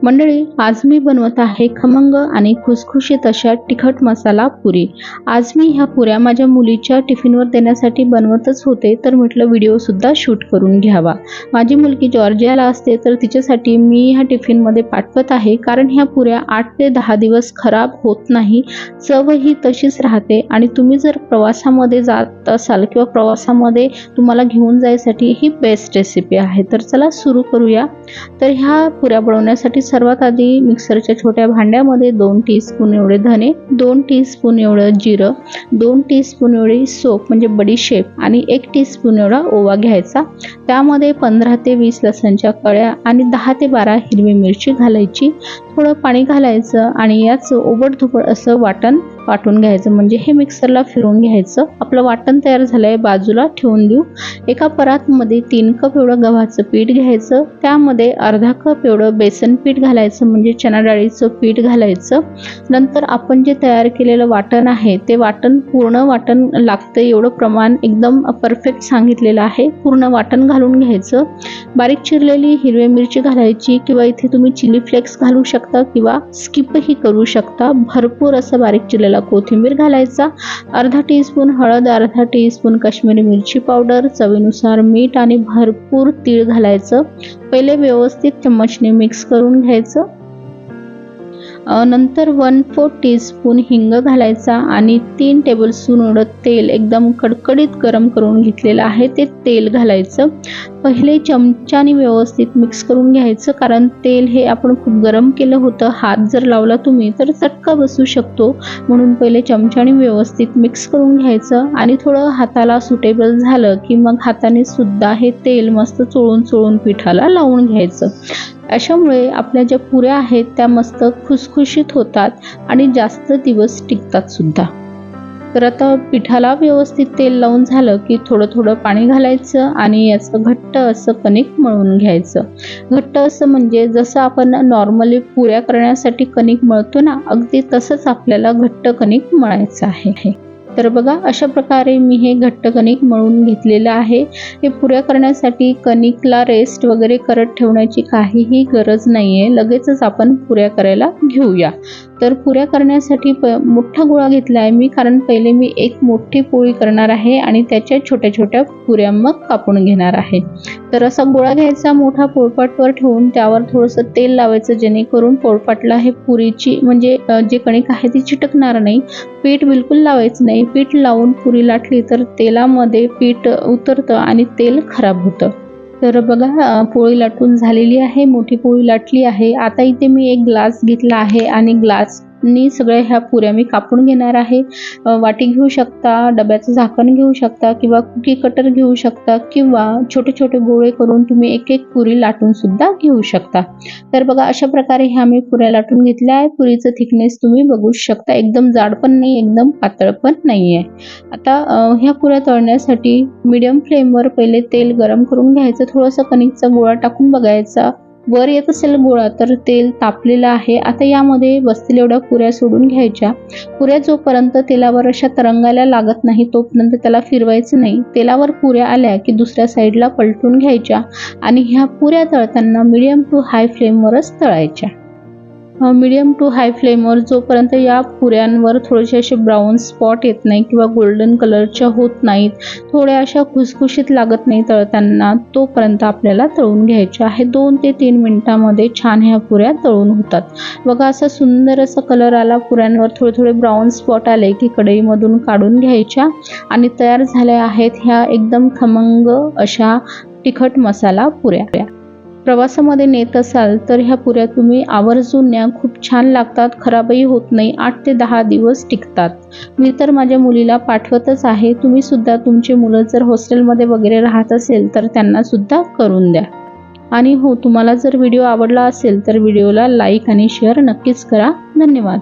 मंडळी, आज मी बनवत आहे खमंग आणि खुसखुशीत अशा तिखट मसाला पुरी। आज मी ह्या पुऱ्या माझ्या मुलीच्या टिफिनवर देण्यासाठी बनवतच होते, तर म्हटलं व्हिडिओ सुद्धा शूट करून घ्यावा। माझी मुलगी जॉर्जियाला असते, तर तिच्यासाठी मी ह्या टिफिनमध्ये पाठवत आहे, कारण ह्या पुऱ्या 8 ते 10 दिवस खराब होत नाही, चवही तशीच राहते। आणि तुम्ही जर प्रवासामध्ये जात असाल किंवा प्रवासामध्ये तुम्हाला घेऊन जायसाठी ही बेस्ट रेसिपी आहे। तर चला सुरू करूया। तर ह्या पुऱ्या बनवण्यासाठी सर्वात आधी मिक्सरच्या छोट्या भांड्यामध्ये 2 टीस्पून एवढे धने, 2 टीस्पून एवढं जिरं, 2 टीस्पून एवढी सोप म्हणजे बडीशेप आणि 1 टीस्पून एवढा ओवा घ्यायचा। त्यामध्ये 15 ते 20 लसणच्या कळ्या आणि 10 ते 12 हिरवी मिरची घालायची। थोडं पाणी घालायचं आणि याच ओबडधोबड असं वाटून घ्यायचं, म्हणजे हे मिक्सरला फिरवून घ्यायचं। आपलं वाटण तयार झालंय, बाजूला ठेवून देऊ। एका परातमध्ये 3 कप एवढं गव्हाचं पीठ घ्यायचं, त्यामध्ये अर्धा कप एवढं बेसन पीठ घालायचं, म्हणजे चणा डाळीचं पीठ घालायचं। नंतर आपण जे तयार केलेलं वाटण आहे, ते पूर्ण वाटण लागतं एवढं प्रमाण एकदम परफेक्ट सांगितलेलं आहे। पूर्ण वाटण घालून घ्यायचं। बारीक चिरलेली हिरवी मिरची घालायची, किंवा इथे तुम्ही चिली फ्लेक्स घालू शकता किंवा स्किपही करू शकता। भरपूर असं बारीक चिरलेला कोथिंबीर घालायचा, अर्धा टीस्पून हळद, अर्धा टीस्पून काश्मीरी मिरची पावडर, चवीनुसार मीठ आणि भरपूर तीळ घालायचं। पहिले व्यवस्थित चम्मचने मिक्स करून घ्यायचं। नंतर 1/4 टीस्पून हिंग घालायचा आणि 3 टेबलस्पून एवढं तेल एकदम कडकडीत गरम करून घेतलेलं आहे, ते तेल घालायचं। पहिले चमच्याने व्यवस्थित मिक्स करून घ्यायचं, कारण तेल हे आपण खूप गरम केलं होतं। हात जर लावला तुम्ही तर चटका बसू शकतो, म्हणून पहिले चमच्याने व्यवस्थित मिक्स करून घ्यायचं। आणि थोडं हाताला सुटेबल झालं की मग हाताने सुद्धा हे तेल मस्त चोळून पिठाला लावून घ्यायचं। अशामुळे आपल्या ज्या पुऱ्या आहेत त्या मस्त खुसखुशीत होतात आणि जास्त दिवस टिकतात सुद्धा। तर आता पिठाला व्यवस्थित तेल लावून झालं की थोडं पाणी घालायचं आणि याचं घट्ट असं कणिक मळून घ्यायचं। घट्ट असं म्हणजे जसं आपण नॉर्मली पुऱ्या करण्यासाठी कणिक मळतो ना, अगदी तसंच आपल्याला घट्ट कणिक मळायचं आहे। तर बघा, अशा प्रकारे मी हे घट्ट कणिक मळून घेतलेलं आहे। हे पुऱ्या करण्यासाठी कणिकला रेस्ट वगैरे करत ठेवण्याची काहीही गरज नाहीये, लगेचच आपण पुऱ्या करायला घेऊया। तर पुऱ्या करण्यासाठी मोठा गोळा घेतला आहे मी, कारण पहिले मी एक मोठी पोळी करणार आहे आणि त्याच्या छोट्या छोट्या पुऱ्या मग कापून घेणार आहे। तर असा गोळा घ्यायचा मोठा, पोळपाटवर ठेवून त्यावर थोडंसं तेल लावायचं, जेणेकरून पोळपाटला हे पुरीची म्हणजे जे कणिक आहे ती चिटकणार नाही। पीठ बिलकुल लावायचं नाही, पीठ लावून पुरी लाटली तर तेलामध्ये पीठ उतरतं आणि तेल खराब होतं। तर बघा, पोळी लाटून झालेली आहे, मोठी पोळी लाटली आहे। आता इथे मी एक ग्लास घेतला आहे आणि ग्लासनी सगळ्या ह्या पुऱ्या मी कापून घेणार आहे। वाटी घेऊ शकता, डब्याचं झाकण घेऊ शकता किंवा कुकी कटर घेऊ शकता, किंवा छोटे छोटे गोळे करून तुम्ही एक एक पुरी लाटून सुद्धा घेऊ शकता। तर बघा, अशा प्रकारे ह्या मी पुऱ्या लाटून घेतल्या आहे। पुरीचं थिकनेस तुम्ही बघू शकता, एकदम जाड पण नाही, एकदम पातळ पण नाही आहे। आता ह्या पुऱ्या तळण्यासाठी मीडियम फ्लेमवर पहिले तेल गरम करून घ्यायचं। थोडंसं कणिकचा गोळा टाकून बघायचा, वर येत असेल गोळा तर तेल तापलेलं आहे। आता यामध्ये बसलेल्या एवढ्या पुऱ्या सोडून घ्यायच्या। पुऱ्या जोपर्यंत तेलावर अशा तरंगायला लागत नाही तोपर्यंत त्याला फिरवायचं नाही। तेलावर पुऱ्या आल्या की दुसऱ्या साईडला पलटून घ्यायच्या आणि ह्या पुऱ्या तळताना मीडियम टू हाय फ्लेमवरच तळायच्या। मीडियम टू हाय फ्लेमवर जोपर्यंत या पुऱ्यांवर थोडेसे असे ब्राऊन स्पॉट येत नाही किंवा गोल्डन कलरच्या होत नाहीत, थोड्या अशा खुसखुशीत लागत नाही तळताना, तोपर्यंत आपल्याला तळून घ्यायच्या आहे। 2 ते 3 मिनिटांमध्ये छान ह्या पुऱ्या तळून होतात। बघा, असा सुंदर असा कलर आला, पुऱ्यांवर थोडे ब्राऊन स्पॉट आले की कढईमधून काढून घ्यायच्या आणि तयार झाल्या आहेत ह्या एकदम खमंग अशा तिखट मसाला पुऱ्या। प्रवासामध्ये नेत असाल तर ह्या पुऱ्या तुम्ही आवर्जून न्या, खूप छान लागतात, खराबही होत नाही, 8 ते 10 दिवस टिकतात। मी तर माझ्या मुलीला पाठवतच आहे, तुम्ही सुद्धा तुमची मुलं जर हॉस्टेलमध्ये वगैरे राहत असेल तर त्यांना सुद्धा करून द्या। आणि हो, तुम्हाला जर व्हिडिओ आवडला असेल तर व्हिडिओला लाईक आणि शेअर नक्कीच करा। धन्यवाद।